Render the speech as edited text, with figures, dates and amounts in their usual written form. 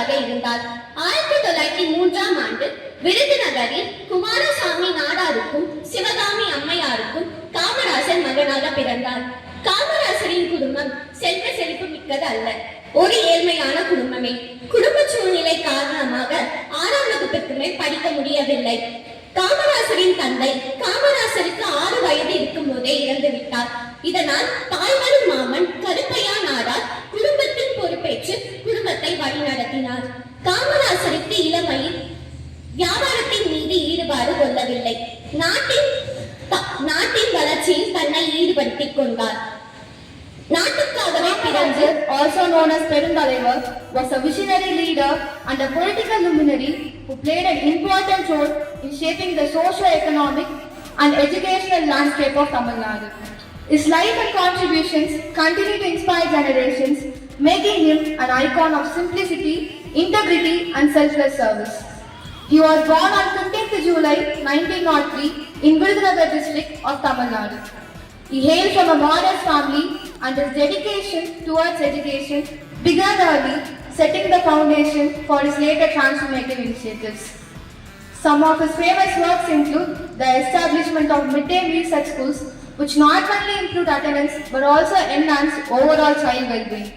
மாணவியாக இருந்தார். 1903ஆம் ஆண்டு விருதுநகரில் குமாரசாமி நாடாருக்கும் சிவகாமி அம்மையாருக்கும் காமராசர் மகனாக பிறந்தார். காமராசரின் குடும்பம் செல்வ செழிப்பு மிக்கது அல்ல, ஒரு ஏழ்மையான குடும்பமே. குடும்ப சூழ்நிலை காரணமாக 6ஆம் வகுப்புக்கு மேல் படிக்க முடியவில்லை. காமராசரின் தந்தை காமராசருக்கு 6 வயது இருக்கும் போதே இறந்து விட்டார். இதனால் தாய்வரும் மாமன் கருப்பையா நாடார் குடும்பத்தின் பொறுப்பேற்று குடும்பத்தை வழிநடத்தினார். காமராசருக்கு இளமையில் வியாபாரத்தின் மீது ஈடுபாடு கொள்ளவில்லை. நாட்டின் வளர்ச்சியில் தன்னை ஈடுபடுத்திக் கொண்டார். நாட்டுக்காகவே பிறந்து, also known as Peruntalaivar, was a visionary leader and a political luminary who played an important role in shaping the socio-economic and educational landscape of Tamil Nadu. His life and contributions continue to inspire generations, making him an icon of simplicity, integrity and selfless service. He was born on 15th July 1903 in Virudunagar district of Tamil Nadu. He hailed from a modest family and his dedication towards education began early, setting the foundation for his later transformative initiatives. Some of his famous works include the establishment of midday meals at schools, which not only improved attendance but also enhanced overall child well-being.